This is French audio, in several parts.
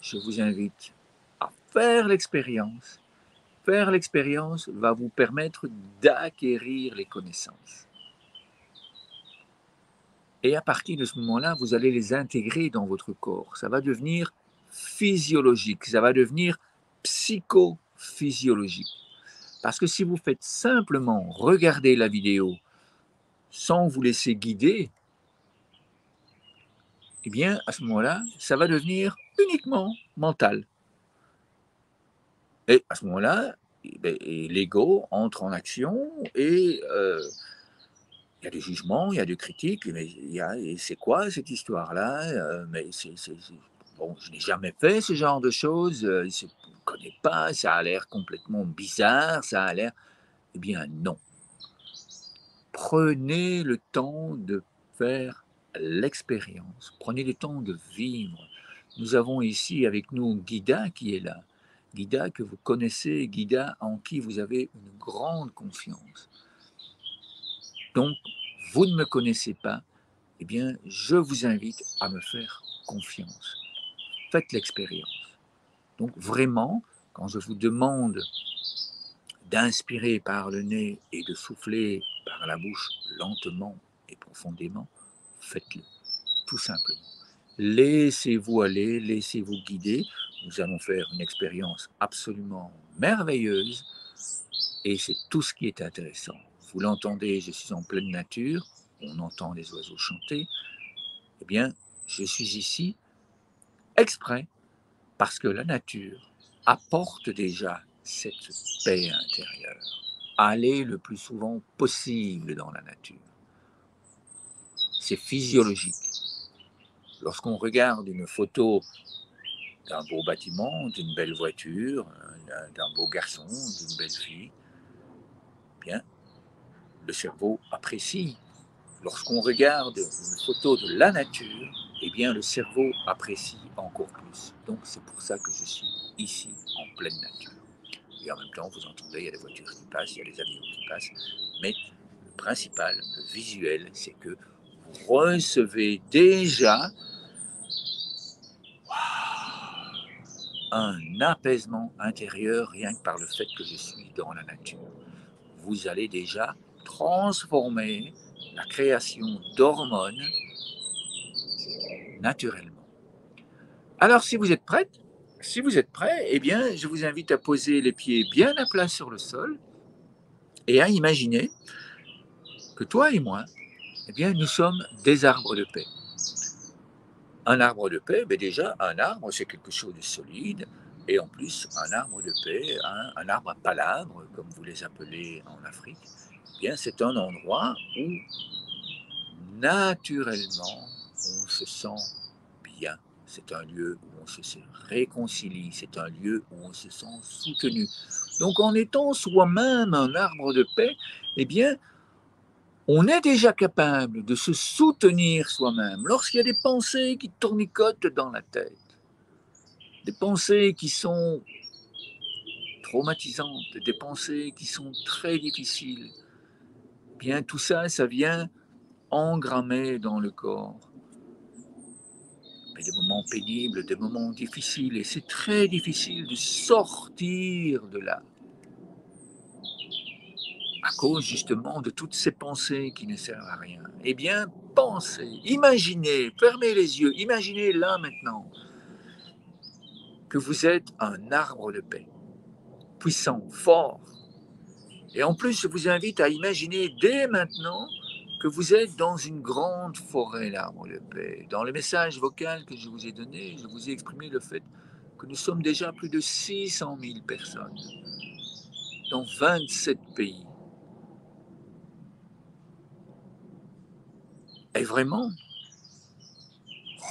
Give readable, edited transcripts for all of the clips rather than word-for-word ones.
je vous invite à faire l'expérience. Faire l'expérience va vous permettre d'acquérir les connaissances. Et à partir de ce moment-là, vous allez les intégrer dans votre corps. Ça va devenir physiologique, ça va devenir psychophysiologique. Parce que si vous faites simplement regarder la vidéo sans vous laisser guider, eh bien, à ce moment-là, ça va devenir uniquement mental. Et à ce moment-là, eh beh, l'ego entre en action et il y a des jugements, il y a des critiques, mais il y a et c'est quoi cette histoire-là? Mais c'est bon, je n'ai jamais fait ce genre de choses, je ne connais pas, ça a l'air complètement bizarre, ça a l'air eh bien non. Prenez le temps de faire l'expérience, prenez le temps de vivre. Nous avons ici avec nous Guida qui est là. Guida que vous connaissez, Guida en qui vous avez une grande confiance. Donc, vous ne me connaissez pas, eh bien, je vous invite à me faire confiance. Faites l'expérience. Donc, vraiment, quand je vous demande d'inspirer par le nez et de souffler par la bouche lentement et profondément, faites-le, tout simplement. Laissez-vous aller, laissez-vous guider. Nous allons faire une expérience absolument merveilleuse et c'est tout ce qui est intéressant. Vous l'entendez, je suis en pleine nature, on entend les oiseaux chanter. Eh bien, je suis ici exprès parce que la nature apporte déjà cette paix intérieure. Allez le plus souvent possible dans la nature. C'est physiologique. Lorsqu'on regarde une photo d'un beau bâtiment, d'une belle voiture, d'un beau garçon, d'une belle fille, eh bien, le cerveau apprécie. Lorsqu'on regarde une photo de la nature, eh bien, le cerveau apprécie encore plus. Donc, c'est pour ça que je suis ici, en pleine nature. Et en même temps, vous entendez, il y a des voitures qui passent, il y a des avions qui passent. Mais le principal, le visuel, c'est que vous recevez déjà un apaisement intérieur rien que par le fait que je suis dans la nature. Vous allez déjà transformer la création d'hormones naturellement. Alors si vous êtes prêt, eh bien, je vous invite à poser les pieds bien à plat sur le sol et à imaginer que toi et moi, eh bien, nous sommes des arbres de paix. Un arbre de paix, ben déjà, un arbre, c'est quelque chose de solide. Et en plus, un arbre de paix, un arbre à palabres, comme vous les appelez en Afrique, eh bien, c'est un endroit où, naturellement, on se sent bien. C'est un lieu où on se réconcilie, c'est un lieu où on se sent soutenu. Donc, en étant soi-même un arbre de paix, eh bien, on est déjà capable de se soutenir soi-même. Lorsqu'il y a des pensées qui tournicotent dans la tête, des pensées qui sont traumatisantes, des pensées qui sont très difficiles, bien tout ça, ça vient engrammer dans le corps. Mais des moments pénibles, des moments difficiles, et c'est très difficile de sortir de là, à cause justement de toutes ces pensées qui ne servent à rien. Eh bien, pensez, imaginez, fermez les yeux, imaginez là maintenant que vous êtes un arbre de paix, puissant, fort. Et en plus, je vous invite à imaginer dès maintenant que vous êtes dans une grande forêt d'arbres de paix. Dans le message vocal que je vous ai donné, je vous ai exprimé le fait que nous sommes déjà plus de 600 000 personnes dans 27 pays. Et vraiment,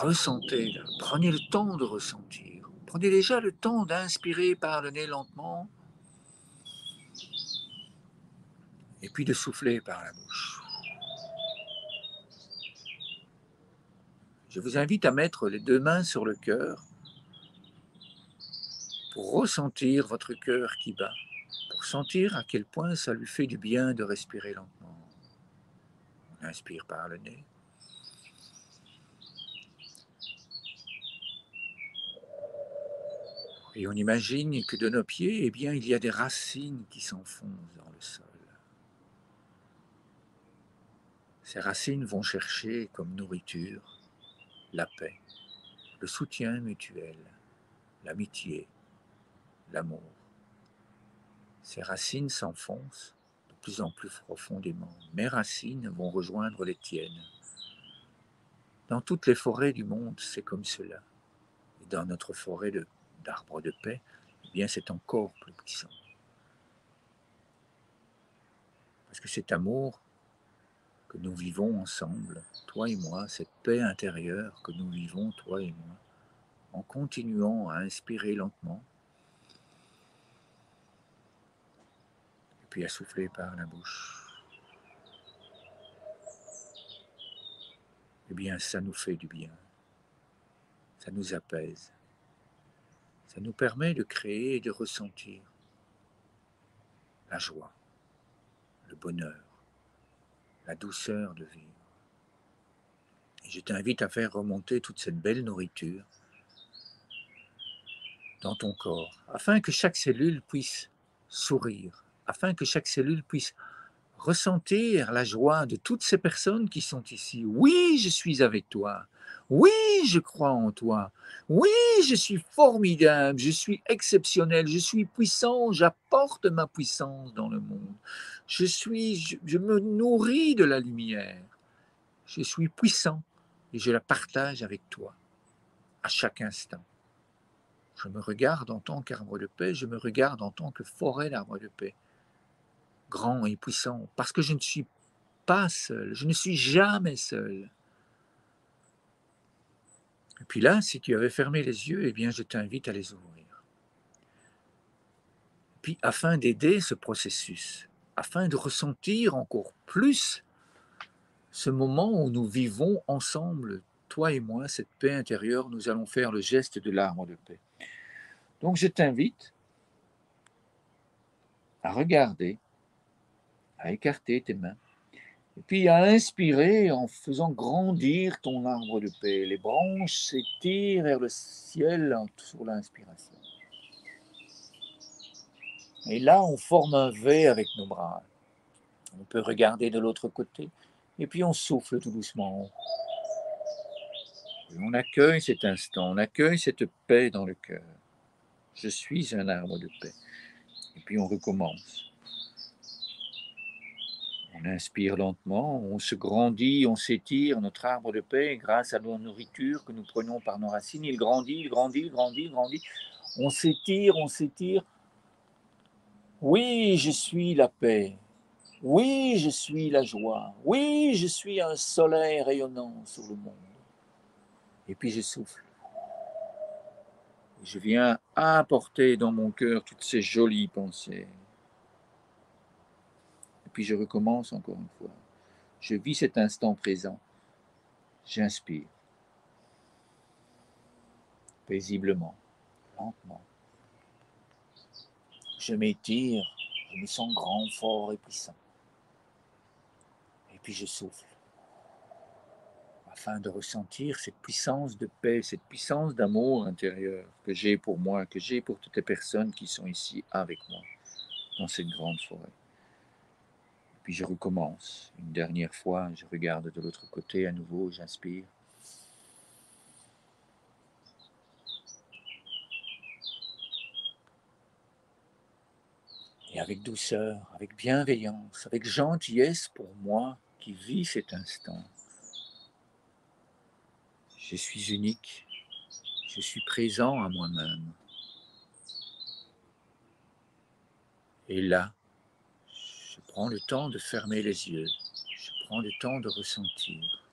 ressentez, là, prenez le temps de ressentir. Prenez déjà le temps d'inspirer par le nez lentement et puis de souffler par la bouche. Je vous invite à mettre les deux mains sur le cœur pour ressentir votre cœur qui bat, pour sentir à quel point ça lui fait du bien de respirer lentement. On inspire par le nez. Et on imagine que de nos pieds, eh bien, il y a des racines qui s'enfoncent dans le sol. Ces racines vont chercher comme nourriture la paix, le soutien mutuel, l'amitié, l'amour. Ces racines s'enfoncent de plus en plus profondément. Mes racines vont rejoindre les tiennes. Dans toutes les forêts du monde, c'est comme cela. Et dans notre forêt d'arbres de paix, eh bien, c'est encore plus puissant. Parce que cet amour que nous vivons ensemble, toi et moi, cette paix intérieure que nous vivons, toi et moi, en continuant à inspirer lentement, et puis à souffler par la bouche, eh bien, ça nous fait du bien, ça nous apaise, ça nous permet de créer et de ressentir la joie, le bonheur, la douceur de vivre. Et je t'invite à faire remonter toute cette belle nourriture dans ton corps, afin que chaque cellule puisse sourire, afin que chaque cellule puisse ressentir la joie de toutes ces personnes qui sont ici. Oui, je suis avec toi. Oui, je crois en toi. Oui, je suis formidable, je suis exceptionnel, je suis puissant, j'apporte ma puissance dans le monde. Je me nourris de la lumière. Je suis puissant et je la partage avec toi à chaque instant. Je me regarde en tant qu'arbre de paix, je me regarde en tant que forêt d'arbres de paix, grand et puissant, parce que je ne suis pas seul, je ne suis jamais seul. Et puis là, si tu avais fermé les yeux, eh bien, je t'invite à les ouvrir. Puis, afin d'aider ce processus, afin de ressentir encore plus ce moment où nous vivons ensemble, toi et moi, cette paix intérieure, nous allons faire le geste de l'arbre de paix. Donc, je t'invite à regarder, à écarter tes mains, et puis à inspirer en faisant grandir ton arbre de paix. Les branches s'étirent vers le ciel sur l'inspiration. Et là, on forme un V avec nos bras. On peut regarder de l'autre côté. Et puis on souffle tout doucement. Et on accueille cet instant, on accueille cette paix dans le cœur. Je suis un arbre de paix. Et puis on recommence. On inspire lentement, on se grandit, on s'étire, notre arbre de paix, grâce à la nourriture que nous prenons par nos racines, il grandit, il grandit, il grandit, il grandit. On s'étire, on s'étire. Oui, je suis la paix. Oui, je suis la joie. Oui, je suis un soleil rayonnant sur le monde. Et puis je souffle. Je viens apporter dans mon cœur toutes ces jolies pensées. Et puis je recommence encore une fois. Je vis cet instant présent. J'inspire. Paisiblement, lentement. Je m'étire. Je me sens grand, fort et puissant. Et puis je souffle. Afin de ressentir cette puissance de paix, cette puissance d'amour intérieur que j'ai pour moi, que j'ai pour toutes les personnes qui sont ici avec moi, dans cette grande forêt. Puis je recommence une dernière fois, je regarde de l'autre côté à nouveau, j'inspire. Et avec douceur, avec bienveillance, avec gentillesse pour moi qui vis cet instant. Je suis unique, je suis présent à moi-même. Et là, je prends le temps de fermer les yeux, je prends le temps de ressentir.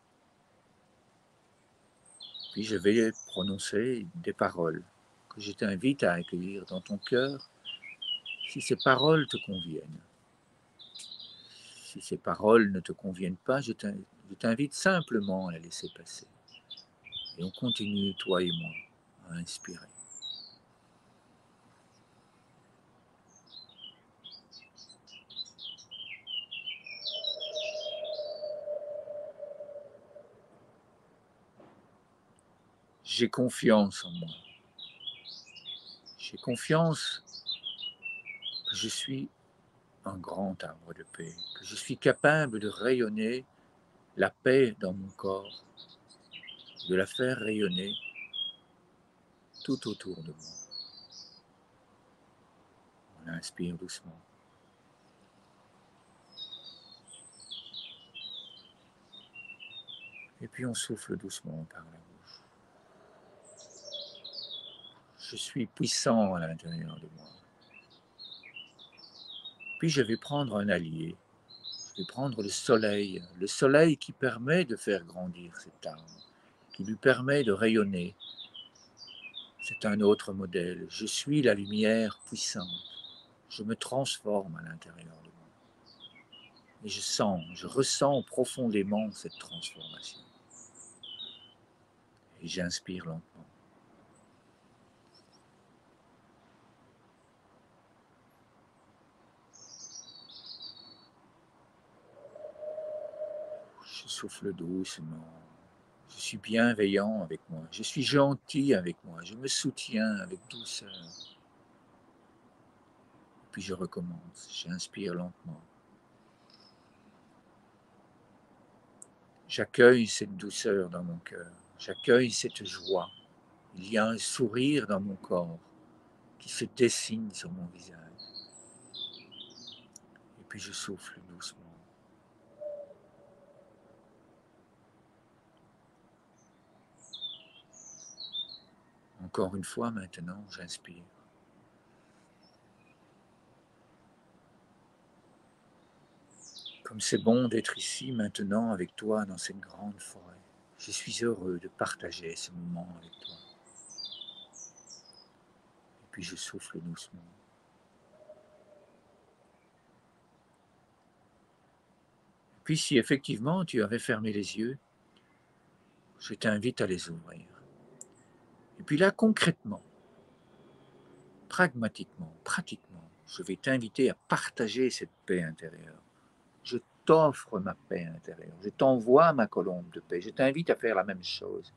Puis je vais prononcer des paroles que je t'invite à accueillir dans ton cœur si ces paroles te conviennent. Si ces paroles ne te conviennent pas, je t'invite simplement à les laisser passer. Et on continue, toi et moi, à inspirer. J'ai confiance en moi. J'ai confiance que je suis un grand arbre de paix, que je suis capable de rayonner la paix dans mon corps, de la faire rayonner tout autour de moi. On inspire doucement. Et puis on souffle doucement par la bouche. Je suis puissant à l'intérieur de moi. Puis je vais prendre un allié. Je vais prendre le soleil qui permet de faire grandir cet arbre, qui lui permet de rayonner. C'est un autre modèle. Je suis la lumière puissante. Je me transforme à l'intérieur de moi. Et je ressens profondément cette transformation. Et j'inspire lentement. Je souffle doucement. Je suis bienveillant avec moi. Je suis gentil avec moi. Je me soutiens avec douceur. Puis je recommence. J'inspire lentement. J'accueille cette douceur dans mon cœur. J'accueille cette joie. Il y a un sourire dans mon corps qui se dessine sur mon visage. Et puis je souffle doucement. Encore une fois maintenant, j'inspire. Comme c'est bon d'être ici maintenant avec toi dans cette grande forêt. Je suis heureux de partager ce moment avec toi. Et puis je souffle doucement. Puis si effectivement tu avais fermé les yeux, je t'invite à les ouvrir. Et puis là, concrètement, pragmatiquement, pratiquement, je vais t'inviter à partager cette paix intérieure. Je t'offre ma paix intérieure. Je t'envoie ma colombe de paix. Je t'invite à faire la même chose.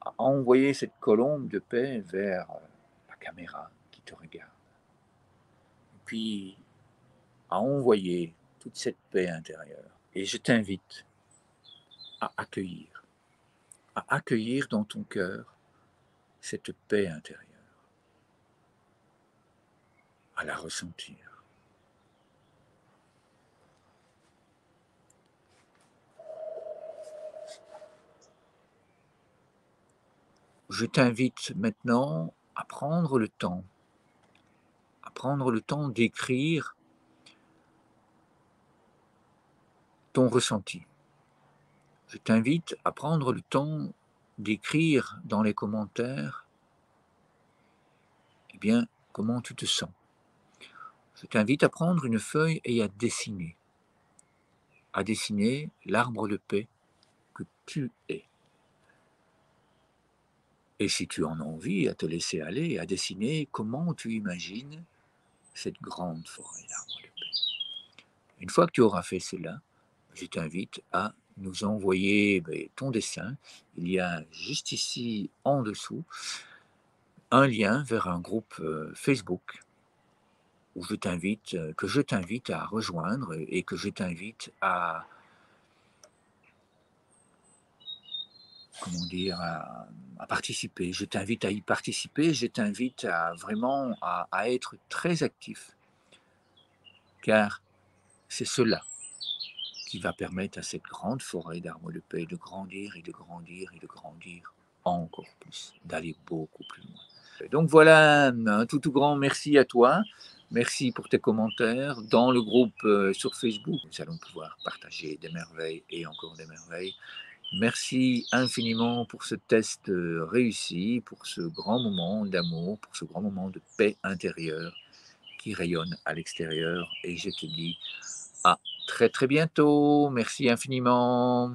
À envoyer cette colombe de paix vers la caméra qui te regarde. Et puis, à envoyer toute cette paix intérieure. Et je t'invite à accueillir dans ton cœur cette paix intérieure, à la ressentir. Je t'invite maintenant à prendre le temps, d'écrire ton ressenti. Je t'invite à prendre le temps d'écrire dans les commentaires, eh bien, comment tu te sens. Je t'invite à prendre une feuille et à dessiner l'arbre de paix que tu es. Et si tu en as envie, à te laisser aller, à dessiner comment tu imagines cette grande forêt d'arbres de paix. Une fois que tu auras fait cela, je t'invite à nous envoyer ton dessin. Il y a juste ici en dessous un lien vers un groupe Facebook où que je t'invite à rejoindre et que je t'invite comment dire, à participer. Je t'invite à y participer, je t'invite à vraiment à être très actif, car c'est cela qui va permettre à cette grande forêt d'arbres de paix de grandir et de grandir et de grandir encore plus, d'aller beaucoup plus loin. Donc voilà, un tout grand merci à toi. Merci pour tes commentaires. Dans le groupe sur Facebook, nous allons pouvoir partager des merveilles et encore des merveilles. Merci infiniment pour ce test réussi, pour ce grand moment d'amour, pour ce grand moment de paix intérieure qui rayonne à l'extérieur. Et je te dis à très très bientôt. Merci infiniment.